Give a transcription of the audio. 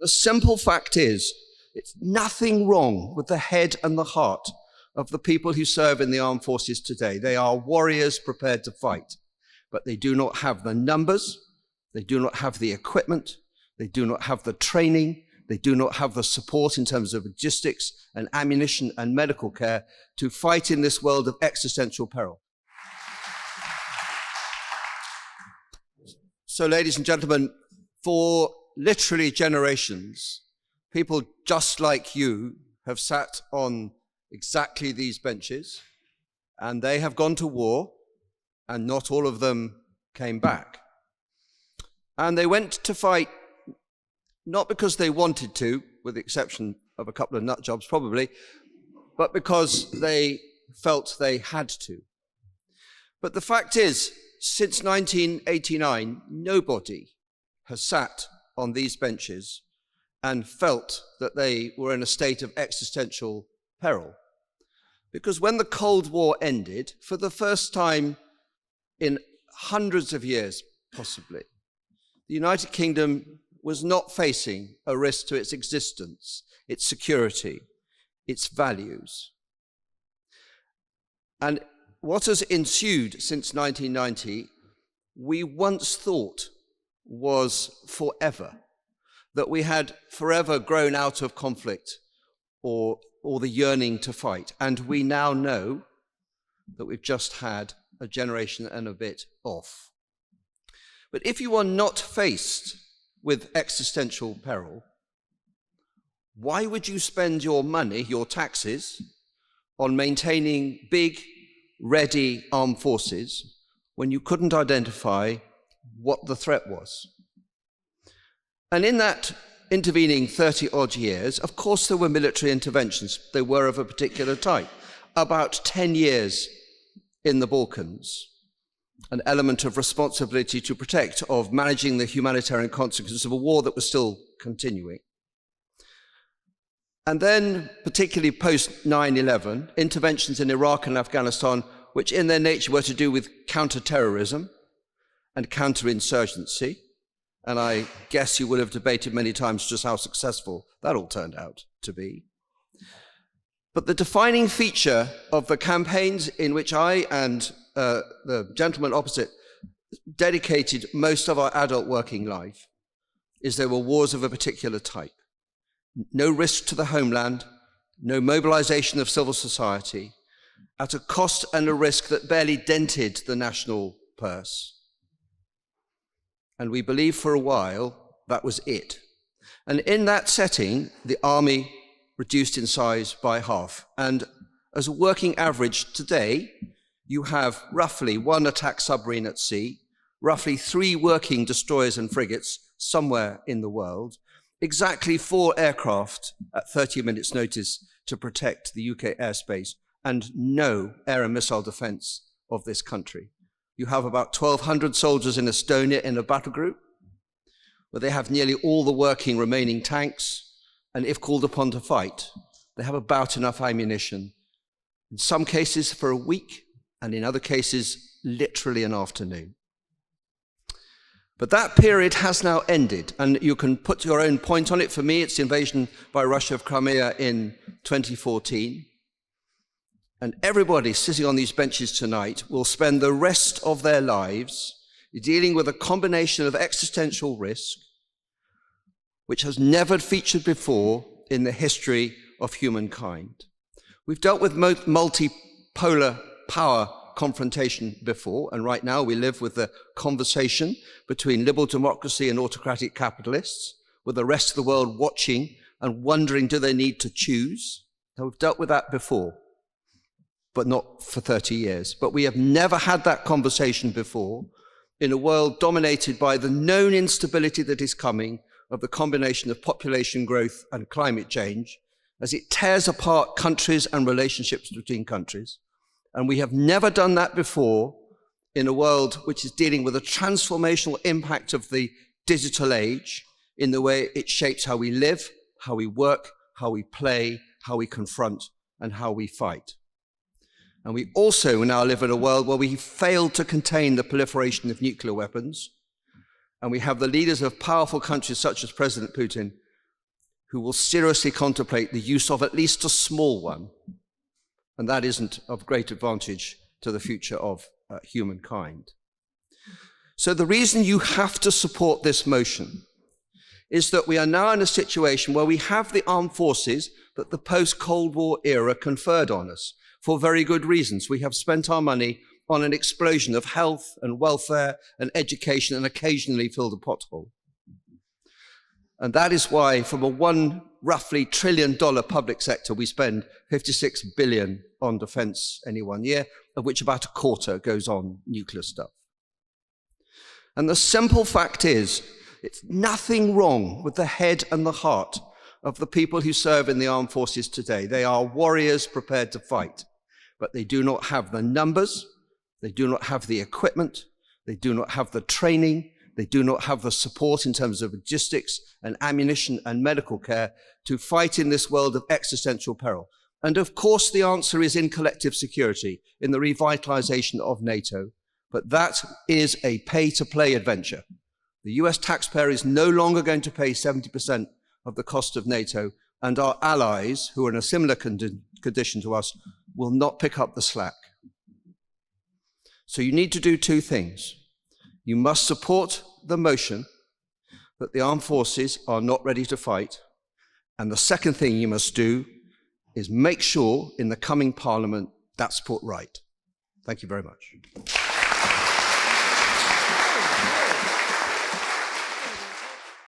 The simple fact is, it's nothing wrong with the head and the heart of the people who serve in the armed forces today. They are warriors prepared to fight, but they do not have the numbers, they do not have the equipment, they do not have the training, they do not have the support in terms of logistics and ammunition and medical care to fight in this world of existential peril. So, ladies and gentlemen, for literally generations, people just like you have sat on exactly these benches, and they have gone to war, and not all of them came back. And they went to fight not because they wanted to, with the exception of a couple of nut jobs probably, but because they felt they had to. But the fact is, since 1989, nobody has sat on these benches and felt that they were in a state of existential peril. Because when the Cold War ended, for the first time in hundreds of years, possibly, the United Kingdom was not facing a risk to its existence, its security, its values. And what has ensued since 1990, we once thought was forever, that we had forever grown out of conflict or the yearning to fight. And we now know that we've just had a generation and a bit off. But if you are not faced with existential peril, why would you spend your money, your taxes, on maintaining big, ready armed forces when you couldn't identify what the threat was? And in that intervening 30-odd years, of course there were military interventions. They were of a particular type. About 10 years in the Balkans, an element of responsibility to protect, of managing the humanitarian consequences of a war that was still continuing. And then, particularly post 9/11, interventions in Iraq and Afghanistan, which in their nature were to do with counter-terrorism and counter-insurgency. And I guess you would have debated many times just how successful that all turned out to be. But the defining feature of the campaigns in which I and the gentleman opposite dedicated most of our adult working life is they were wars of a particular type. No risk to the homeland, no mobilization of civil society, at a cost and a risk that barely dented the national purse. And we believe for a while that was it. And in that setting, the army reduced in size by half. And as a working average today, you have roughly 1 attack submarine at sea, roughly 3 working destroyers and frigates somewhere in the world, exactly 4 aircraft at 30 minutes' notice to protect the UK airspace, and no air and missile defense of this country. You have about 1,200 soldiers in Estonia in a battle group, where they have nearly all the working remaining tanks, and if called upon to fight, they have about enough ammunition, in some cases for a week, and in other cases, literally an afternoon. But that period has now ended, and you can put your own point on it. For me, it's the invasion by Russia of Crimea in 2014. And everybody sitting on these benches tonight will spend the rest of their lives dealing with a combination of existential risk, which has never featured before in the history of humankind. We've dealt with multipolar power confrontation before, and right now we live with the conversation between liberal democracy and autocratic capitalists, with the rest of the world watching and wondering, do they need to choose? Now, we've dealt with that before, but not for 30 years. But we have never had that conversation before in a world dominated by the known instability that is coming of the combination of population growth and climate change, as it tears apart countries and relationships between countries. And we have never done that before in a world which is dealing with a transformational impact of the digital age in the way it shapes how we live, how we work, how we play, how we confront, and how we fight. And we also now live in a world where we failed to contain the proliferation of nuclear weapons, and we have the leaders of powerful countries such as President Putin who will seriously contemplate the use of at least a small one, and that isn't of great advantage to the future of humankind. So the reason you have to support this motion is that we are now in a situation where we have the armed forces that the post-Cold War era conferred on us for very good reasons. We have spent our money on an explosion of health and welfare and education and occasionally filled a pothole. And that is why from a roughly $1 trillion public sector, we spend $56 billion on defense any one year, of which about a quarter goes on nuclear stuff. And the simple fact is, it's nothing wrong with the head and the heart of the people who serve in the armed forces today. They are warriors prepared to fight, but they do not have the numbers, they do not have the equipment, they do not have the training, they do not have the support in terms of logistics and ammunition and medical care to fight in this world of existential peril. And of course, the answer is in collective security, in the revitalization of NATO, but that is a pay-to-play adventure. The US taxpayer is no longer going to pay 70% of the cost of NATO, and our allies, who are in a similar condition to us, will not pick up the slack. So you need to do two things. You must support the motion that the armed forces are not ready to fight, and the second thing you must do is make sure in the coming Parliament that's put right. Thank you very much.